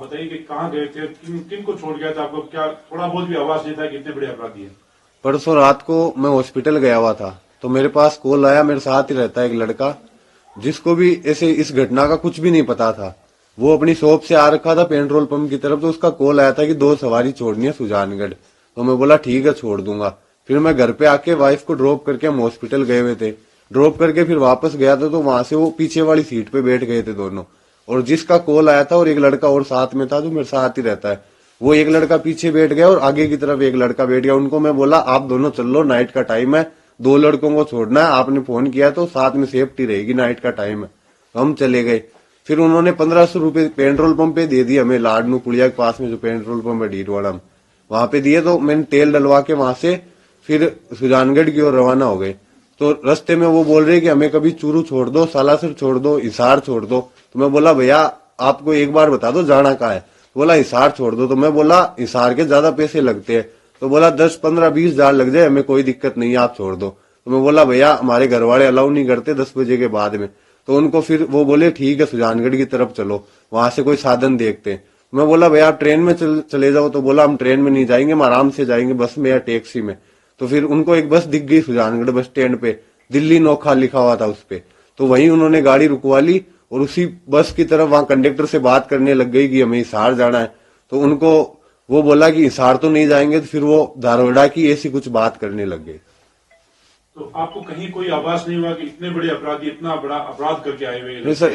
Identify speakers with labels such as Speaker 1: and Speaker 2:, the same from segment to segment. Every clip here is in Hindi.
Speaker 1: बताइए कि कहाँ गए थे, किन को छोड़ गया था आपको, क्या थोड़ा बहुत भी आवाज देता है कि इतने बड़े अपराधी हैं?
Speaker 2: परसों रात को मैं हॉस्पिटल गया हुआ था, तो मेरे पास कॉल आया। मेरे साथ ही रहता है एक लड़का, जिसको भी ऐसे इस घटना का कुछ भी नहीं पता था। वो अपनी शॉप से आ रखा था पेट्रोल पंप की तरफ, तो उसका कॉल आया था कि 2 सवारी छोड़नी है सुजानगढ़। तो मैं बोला ठीक है, छोड़ दूंगा। फिर मैं घर पे आके वाइफ को ड्रॉप करके हम हॉस्पिटल गए हुए थे। ड्रॉप करके फिर वापस गया था, तो वहां से वो पीछे वाली सीट पे बैठ गए थे दोनों। और जिसका कॉल आया था और एक लड़का और साथ में था जो मेरे साथ ही रहता है, वो एक लड़का पीछे बैठ गया और आगे की तरफ एक लड़का बैठ गया। उनको मैं बोला आप दोनों चल लो, नाइट का टाइम है, 2 लड़कों को छोड़ना है, आपने फोन किया तो साथ में सेफ्टी रहेगी, नाइट का टाइम है। तो हम चले गए। फिर उन्होंने 1500 रुपए पेट्रोल पंप पे दे दिए हमें, लाडनू पुलिया के पास में जो पेट्रोल पंप है डीडवाड़ा में, वहां पे दिए। तो मैंने तेल डलवा के वहां से फिर सुजानगढ़ की ओर रवाना हो गए। तो रास्ते में वो बोल रहे कि हमें कभी चूरू छोड़ दो, सालासर छोड़ दो, हिसार छोड़ दो। तो मैं बोला भैया आपको एक बार बता दो जाना कहाँ है। बोला हिसार छोड़ दो। तो मैं बोला हिसार के ज्यादा पैसे लगते हैं। तो बोला 10, 15, 20 हजार लग जाए, हमें कोई दिक्कत नहीं है, आप छोड़ दो। तो मैं बोला भैया हमारे घर वाले अलाउ नहीं करते 10 बजे के बाद में। तो उनको फिर वो बोले ठीक है सुजानगढ़ की तरफ चलो, वहां से कोई साधन देखते हैं। मैं बोला भैया आप ट्रेन में चले जाओ। तो बोला हम ट्रेन में नहीं जाएंगे, हम आराम से जाएंगे बस में या टैक्सी में। तो फिर उनको एक बस दिख गई सुजानगढ़ बस स्टैंड पे, दिल्ली नोखा लिखा हुआ था उस पे। तो वहीं उन्होंने गाड़ी रुकवा ली और उसी बस की तरफ वहां कंडक्टर से बात करने लग गई कि हमें हिसार जाना है। तो उनको वो बोला कि हिसार तो नहीं जाएंगे। तो फिर वो धारवाड़ा की ऐसी कुछ बात करने लग गए।
Speaker 1: तो आपको कहीं कोई आभास नहीं हुआ कि इतने बड़े अपराधी इतना बड़ा अपराध करके आए हुए
Speaker 2: नहीं सर,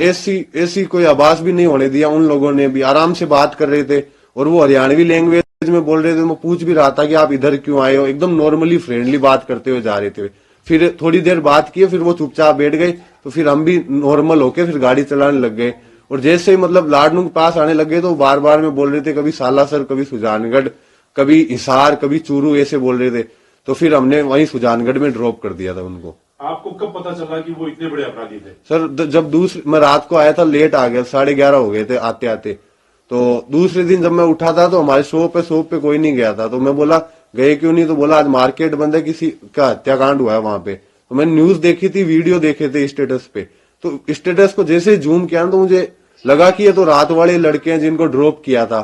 Speaker 2: ऐसी कोई आवाज भी नहीं होने दिया। उन लोगों ने भी आराम से बात कर रहे थे और वो हरियाणवी लैंग्वेज में बोल रहे थे। मैं पूछ भी रहा था कि आप इधर क्यों आए हो, एकदम नॉर्मली फ्रेंडली बात करते हुए जा रहे थे। फिर थोड़ी देर बात किए, फिर वो चुपचाप बैठ गए। तो फिर हम भी नॉर्मल होके फिर गाड़ी चलाने लग गए। और जैसे ही मतलब लाडनू के पास आने लग गए तो बार बार में बोल रहे थे कभी सालासर, कभी सुजानगढ़, कभी हिसार, कभी चूरू, ऐसे बोल रहे थे। तो फिर हमने वहीं सुजानगढ़ में ड्रॉप कर दिया था उनको।
Speaker 1: आपको कब पता चला कि वो इतने बड़े अपराधी थे?
Speaker 2: सर जब मैं रात को आया था, लेट आ गया, 11:30 हो गए थे आते आते। तो दूसरे दिन जब मैं उठा था तो हमारे शॉप पे कोई नहीं गया था। तो मैं बोला गए क्यों नहीं। तो बोला आज मार्केट बंद है, किसी का हत्याकांड हुआ है वहां पे। तो मैंने न्यूज देखी थी, वीडियो देखे थे स्टेटस पे। तो स्टेटस को जैसे जूम किया तो मुझे लगा कि ये तो रात वाले लड़के हैं जिनको ड्रॉप किया था।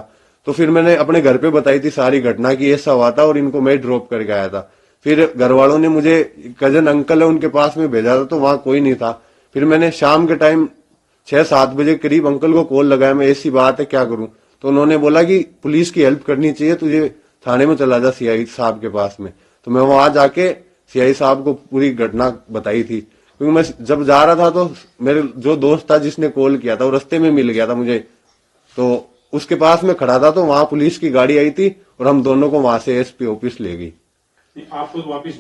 Speaker 2: तो फिर मैंने अपने घर पे बताई थी सारी घटना की ऐसा हुआ था और इनको मैं ड्रॉप करके आया था। फिर घर वालों ने मुझे कजन अंकल है उनके पास में भेजा था, तो वहां कोई नहीं था। फिर मैंने शाम के टाइम 6-7 बजे करीब अंकल को कॉल लगाया, मैं ऐसी बात है क्या करूं। तो उन्होंने बोला कि पुलिस की हेल्प करनी चाहिए, तुझे थाने में चला जा सीआई साहब के पास में। तो मैं वहां जाके सीआई साहब को पूरी घटना बताई थी। क्योंकि मैं जब जा रहा था तो मेरे जो दोस्त था जिसने कॉल किया था वो रास्ते में मिल गया था मुझे। तो उसके पास में खड़ा था, तो वहां पुलिस की गाड़ी आई थी और हम दोनों को वहां से एसपी ऑफिस ले गई।
Speaker 1: आपको वापिस